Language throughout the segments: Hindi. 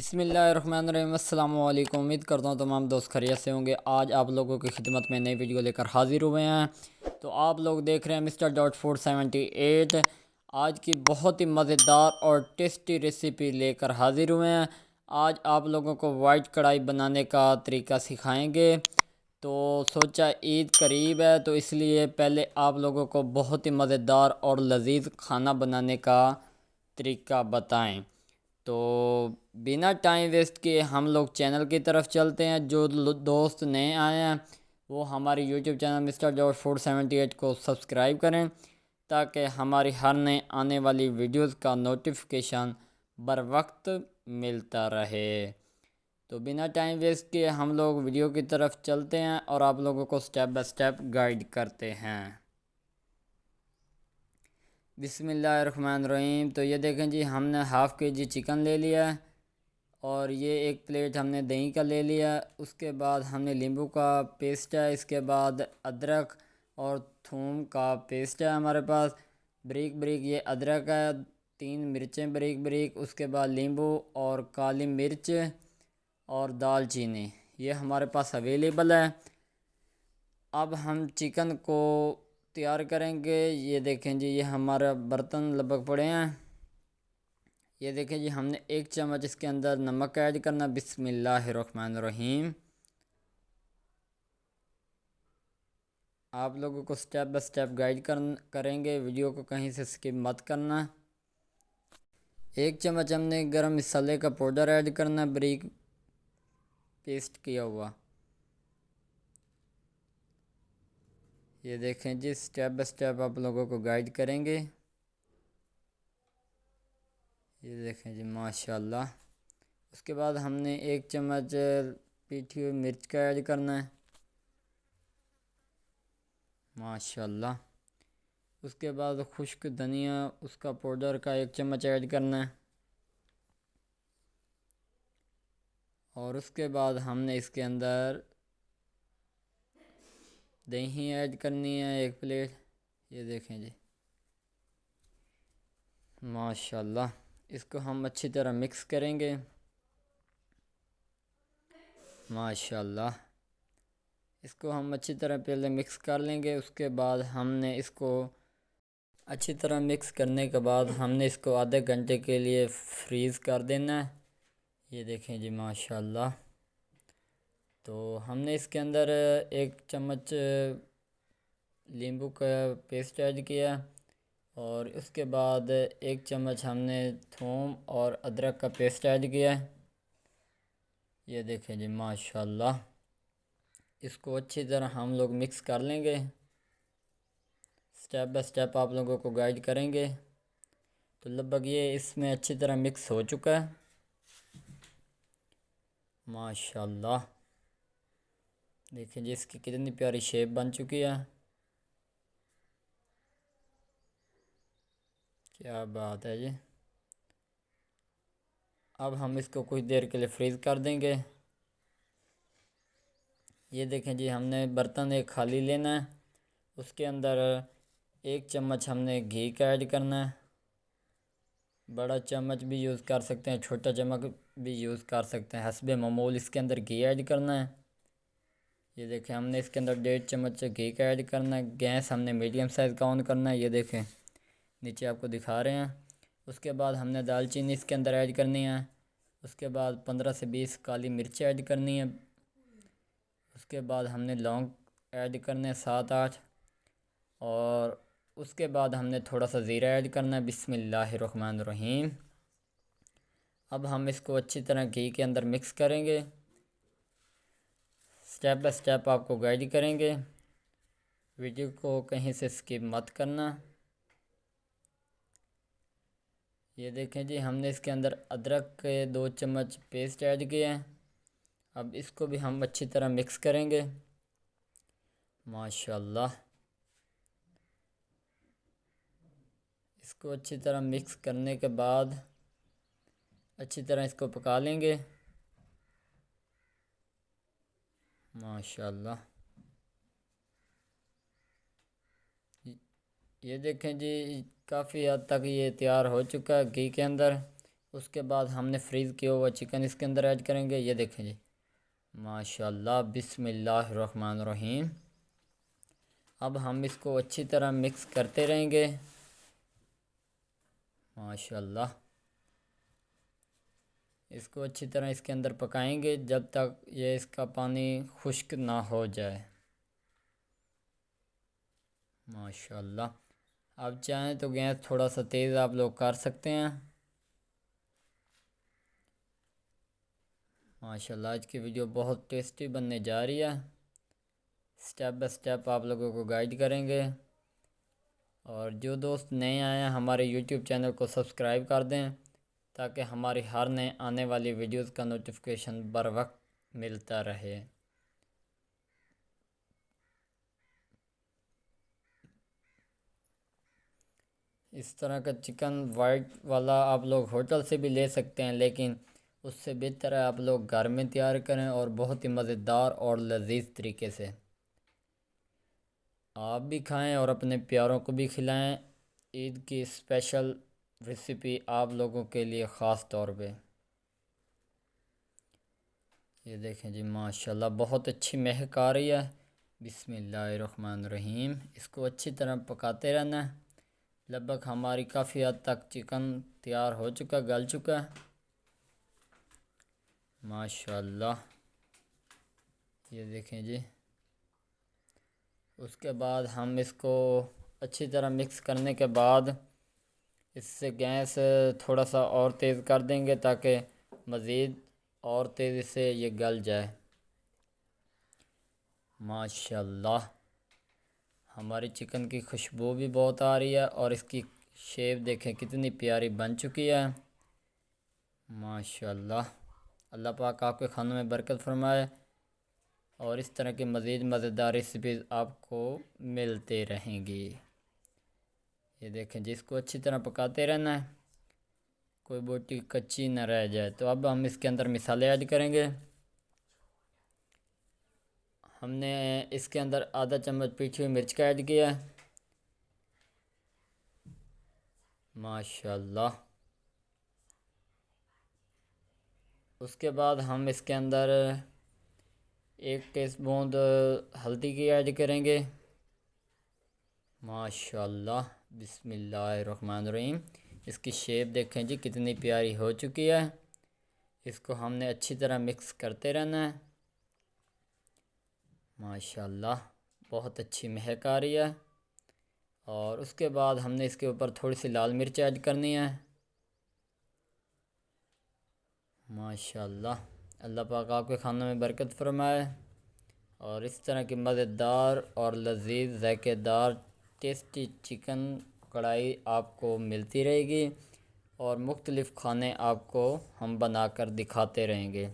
बिस्मिल्लाहिर्रहमानिर्रहीम। अस्सलाम वालेकुम। उम्मीद करता हूँ तमाम दोस्त खैरियत से होंगे। आज आप लोगों की खिदमत में नई वीडियो लेकर हाजिर हुए हैं। तो आप लोग देख रहे हैं मिस्टर डॉट फूड 78। आज की बहुत ही मज़ेदार और टेस्टी रेसिपी लेकर हाजिर हुए हैं। आज आप लोगों को वाइट कढ़ाई बनाने का तरीका सिखाएंगे। तो सोचा ईद करीब है तो इसलिए पहले आप लोगों को बहुत ही मज़ेदार और लजीज खाना बनाने का तरीका बताएं। तो बिना टाइम वेस्ट किए हम लोग चैनल की तरफ चलते हैं। जो दोस्त नए आए हैं वो हमारे YouTube channel mister dot food 78 को सब्सक्राइब करें ताकि हमारी हर नए आने वाली वीडियोस का नोटिफिकेशन बर वक्त मिलता रहे। तो बिना टाइम वेस्ट किए हम लोग वीडियो की तरफ चलते हैं और आप लोगों को स्टेप बाय स्टेप गाइड करते हैं। बिस्मिल्लाहिर्रहमानिर्रहीम। तो ये देखें जी, हमने हाफ़ के जी चिकन ले लिया है और ये एक प्लेट हमने दही का ले लिया। उसके बाद हमने नींबू का पेस्ट है। इसके बाद अदरक और थूम का पेस्ट है हमारे पास। बारीक बारीक ये अदरक है। 3 मिर्चें बारीक बारीक। उसके बाद नींबू और काली मिर्च और दालचीनी ये हमारे पास अवेलेबल है। अब हम चिकन को तैयार करेंगे। ये देखें जी, ये हमारा बर्तन लगभग पड़े हैं। ये देखें जी, हमने 1 चम्मच इसके अंदर नमक ऐड करना। बिस्मिल्लाहिर्रहमानिर्रहीम। आप लोगों को स्टेप बाय स्टेप गाइड करेंगे, वीडियो को कहीं से स्किप मत करना। 1 चम्मच हमने गरम मसाले का पाउडर ऐड करना, बारीक पेस्ट किया हुआ। ये देखें जी, स्टेप बाय स्टेप आप लोगों को गाइड करेंगे। ये देखें जी, माशाल्लाह। उसके बाद हमने 1 चम्मच पीठी हुई मिर्च का ऐड करना है, माशाल्लाह। उसके बाद खुश्क धनिया उसका पाउडर का 1 चम्मच ऐड करना है। और उसके बाद हमने इसके अंदर दही ऐड करनी है 1 प्लेट। ये देखें जी, माशाल्लाह। इसको हम अच्छी तरह मिक्स करेंगे, माशाल्लाह। इसको हम अच्छी तरह पहले मिक्स कर लेंगे। उसके बाद हमने इसको अच्छी तरह मिक्स करने के बाद हमने इसको आधे घंटे के लिए फ्रीज़ कर देना है। ये देखें जी, माशाल्लाह। तो हमने इसके अंदर 1 चम्मच नींबू का पेस्ट ऐड किया और उसके बाद 1 चम्मच हमने थूम और अदरक का पेस्ट ऐड किया है। ये देखें जी, माशाल्लाह। इसको अच्छी तरह हम लोग मिक्स कर लेंगे। स्टेप बाय स्टेप आप लोगों को गाइड करेंगे। तो लगभग ये इसमें अच्छी तरह मिक्स हो चुका है, माशाल्लाह। देखिए जी, इसकी कितनी प्यारी शेप बन चुकी है, क्या बात है जी। अब हम इसको कुछ देर के लिए फ्रीज़ कर देंगे। ये देखें जी, हमने बर्तन एक खाली लेना है। उसके अंदर 1 चम्मच हमने घी का ऐड करना है। बड़ा चम्मच भी यूज़ कर सकते हैं, छोटा चम्मच भी यूज़ कर सकते हैं, हस्बे मामूल इसके अंदर घी ऐड करना है। ये देखें, हमने इसके अंदर 1.5 चम्मच घी का ऐड करना है। गैस हमने मीडियम साइज़ का ऑन करना है। ये देखें, नीचे आपको दिखा रहे हैं। उसके बाद हमने दालचीनी इसके अंदर ऐड करनी है। उसके बाद 15 से 20 काली मिर्च ऐड करनी है। उसके बाद हमने लौंग ऐड करने हैं 7-8। और उसके बाद हमने थोड़ा सा ज़ीरा ऐड करना है। बिस्मिल्लाहिर्रहमानिर्रहीम। अब हम इसको अच्छी तरह घी के अंदर मिक्स करेंगे। स्टेप बाय स्टेप आपको गाइड करेंगे, वीडियो को कहीं से स्किप मत करना। ये देखें जी, हमने इसके अंदर अदरक के 2 चम्मच पेस्ट ऐड किए हैं। अब इसको भी हम अच्छी तरह मिक्स करेंगे, माशाल्लाह। इसको अच्छी तरह मिक्स करने के बाद अच्छी तरह इसको पका लेंगे, माशाल्लाह। ये देखें जी, काफ़ी हद तक ये तैयार हो चुका है घी के अंदर। उसके बाद हमने फ्रीज़ किया हुआ चिकन इसके अंदर ऐड करेंगे। ये देखें जी, माशाल्लाह, बिस्मिल्लाहिर्रहमानिर्रहीम। अब हम इसको अच्छी तरह मिक्स करते रहेंगे। माशाल्लाह, इसको अच्छी तरह इसके अंदर पकाएंगे जब तक ये इसका पानी खुश्क ना हो जाए। माशाल्लाह, अब चाहें तो गैस थोड़ा सा तेज़ आप लोग कर सकते हैं। माशाल्लाह, आज की वीडियो बहुत टेस्टी बनने जा रही है। स्टेप बाय स्टेप आप लोगों को गाइड करेंगे। और जो दोस्त नए आए हैं हमारे यूट्यूब चैनल को सब्सक्राइब कर दें ताकि हमारी हर नए आने वाली वीडियोस का नोटिफिकेशन बर वक्त मिलता रहे। इस तरह का चिकन वाइट वाला आप लोग होटल से भी ले सकते हैं, लेकिन उससे बेहतर है आप लोग घर में तैयार करें और बहुत ही मज़ेदार और लजीज तरीके से आप भी खाएं और अपने प्यारों को भी खिलाएं। ईद की स्पेशल रेसिपी आप लोगों के लिए ख़ास तौर पे। ये देखें जी, माशाल्लाह, बहुत अच्छी महक आ रही है। बिस्मिल्लाहिर्रहमानिर्रहीम। इसको अच्छी तरह पकाते रहना है। लगभग हमारी काफ़ी हद तक चिकन तैयार हो चुका, गल चुका है। माशाल्लाह, ये देखें जी। उसके बाद हम इसको अच्छी तरह मिक्स करने के बाद इससे गैस थोड़ा सा और तेज़ कर देंगे ताकि मज़ीद और तेज़ी से ये गल जाए। माशाल्लाह, हमारी चिकन की खुशबू भी बहुत आ रही है और इसकी शेप देखें कितनी प्यारी बन चुकी है। माशाल्लाह, अल्लाह पाक आपके खानों में बरकत फरमाए और इस तरह की मज़ीद मज़ेदार रेसिपीज़ आपको मिलते रहेंगी। ये देखें जिसको अच्छी तरह पकाते रहना है, कोई बोटी कच्ची न रह जाए। तो अब हम इसके अंदर मसाले ऐड करेंगे। हमने इसके अंदर आधा चम्मच पीठी हुई मिर्च का ऐड किया है। माशाल्लाह, उसके बाद हम इसके अंदर 1 टीस्पून हल्दी की ऐड करेंगे। माशाल्लाह, बिस्मिल्लाहिर्रहमानिर्रहीम। इसकी शेप देखें जी कितनी प्यारी हो चुकी है। इसको हमने अच्छी तरह मिक्स करते रहना है। माशाल्लाह, बहुत अच्छी महक आ रही है। और उसके बाद हमने इसके ऊपर थोड़ी सी लाल मिर्च ऐड करनी है। माशाल्लाह, अल्लाह पाक आपके खानों में बरकत फरमाए और इस तरह की मज़ेदार और लजीज ज़ायकेदार टेस्टी चिकन कढ़ाई आपको मिलती रहेगी और मुख्तलिफ़ खाने आपको हम बनाकर दिखाते रहेंगे।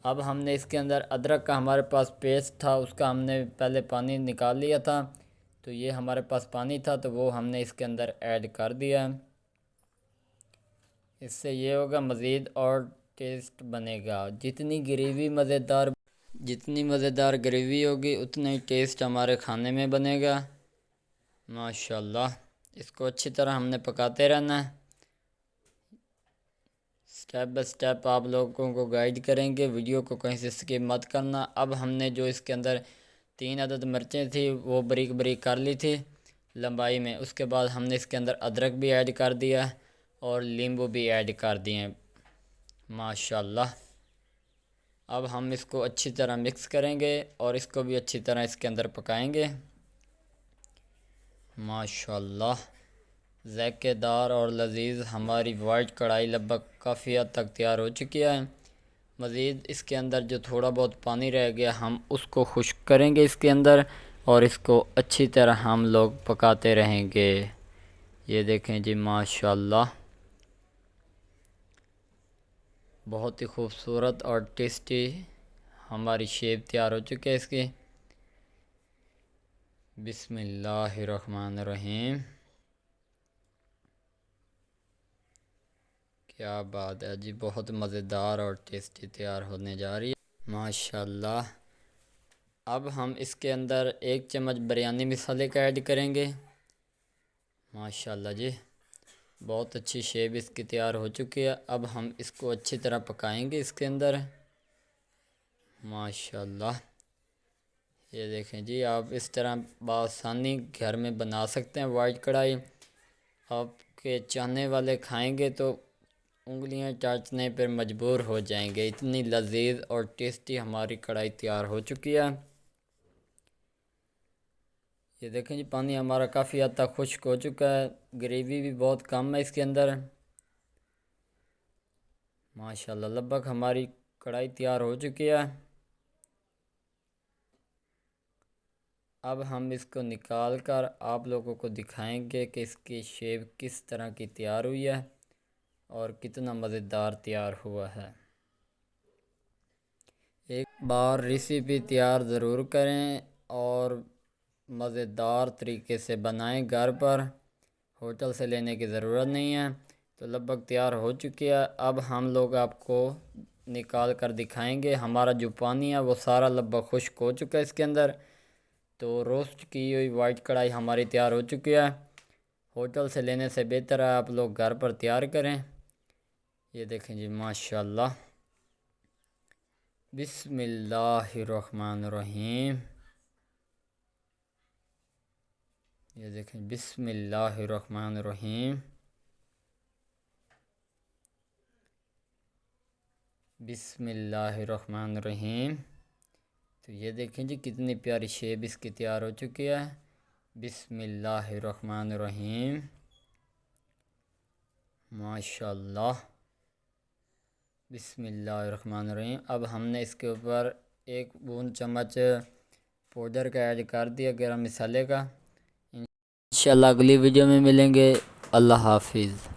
अब हमने इसके अंदर अदरक का हमारे पास पेस्ट था, उसका हमने पहले पानी निकाल लिया था, तो ये हमारे पास पानी था तो वो हमने इसके अंदर ऐड कर दिया। इससे ये होगा मज़ीद और टेस्ट बनेगा। जितनी मज़ेदार ग्रेवी होगी उतना ही टेस्ट हमारे खाने में बनेगा। माशाल्लाह, इसको अच्छी तरह हमने पकाते रहना है। स्टेप बाय स्टेप आप लोगों को गाइड करेंगे, वीडियो को कहीं से स्किप मत करना। अब हमने जो इसके अंदर 3 अदद मिर्चें थी वो बारीक बारीक कर ली थी लंबाई में। उसके बाद हमने इसके अंदर अदरक भी ऐड कर दिया और नींबू भी ऐड कर दिए। माशाल्लाह, अब हम इसको अच्छी तरह मिक्स करेंगे और इसको भी अच्छी तरह इसके अंदर पकाएंगे। माशाल्लाह, ज़ायकेदार और लजीज हमारी वाइट कढ़ाई लगभग काफ़ी हद तक तैयार हो चुकी है। मज़ीद इसके अंदर जो थोड़ा बहुत पानी रह गया हम उसको खुश्क करेंगे इसके अंदर और इसको अच्छी तरह हम लोग पकाते रहेंगे। ये देखें जी, माशाल्लाह, बहुत ही खूबसूरत और टेस्टी हमारी शेप तैयार हो चुकी है इसकी। बिस्मिल्लाहिर्रहमानिर्रहीम। क्या बात है जी, बहुत मज़ेदार और टेस्टी तैयार होने जा रही है। माशाल्लाह, अब हम इसके अंदर 1 चम्मच बिरयानी मसाले का ऐड करेंगे। माशाल्लाह जी, बहुत अच्छी शेप इसकी तैयार हो चुकी है। अब हम इसको अच्छी तरह पकाएंगे इसके अंदर। माशाल्लाह, ये देखें जी, आप इस तरह बआसानी घर में बना सकते हैं वाइट कढ़ाई। आपके चाहने वाले खाएंगे तो उंगलियां चाटने पर मजबूर हो जाएंगे। इतनी लजीज और टेस्टी हमारी कढ़ाई तैयार हो चुकी है। ये देखें जी, पानी हमारा काफ़ी हद तक खुश्क हो चुका है। ग्रेवी भी बहुत कम है इसके अंदर। माशाल्लाह, लगभग हमारी कढ़ाई तैयार हो चुकी है। अब हम इसको निकाल कर आप लोगों को दिखाएंगे कि इसकी शेप किस तरह की तैयार हुई है और कितना मज़ेदार तैयार हुआ है। एक बार रेसिपी तैयार ज़रूर करें और मज़ेदार तरीके से बनाएं घर पर। होटल से लेने की ज़रूरत नहीं है। तो लगभग तैयार हो चुकी है। अब हम लोग आपको निकाल कर दिखाएंगे। हमारा जो पानी है वो सारा लगभग खुश्क हो चुका है इसके अंदर। तो रोस्ट की हुई वाइट कढ़ाई हमारी तैयार हो चुकी है। होटल से लेने से बेहतर है आप लोग घर पर तैयार करें। ये देखें जी, माशाल्लाह। बिस्मिल्लाहिर्रहमानिर्रहीम। ये देखें, बिस्मिल्लाहिर्रहमानिर्रहीम, बिस्मिल्लाहिर्रहमानिर्रहीम। तो ये देखें जी, कितनी प्यारी शेप इसकी तैयार हो चुकी है। बिस्मिल्लाहिर्रहमानिर्रहीम, माशाल्लाह। बिस्मिल्लाहिर्रहमानिर्रहीम। अब हमने इसके ऊपर एक बूंद चम्मच पाउडर का ऐड कर दिया, गरम मसाले का। इंशाल्लाह अगली वीडियो में मिलेंगे। अल्लाह हाफिज़।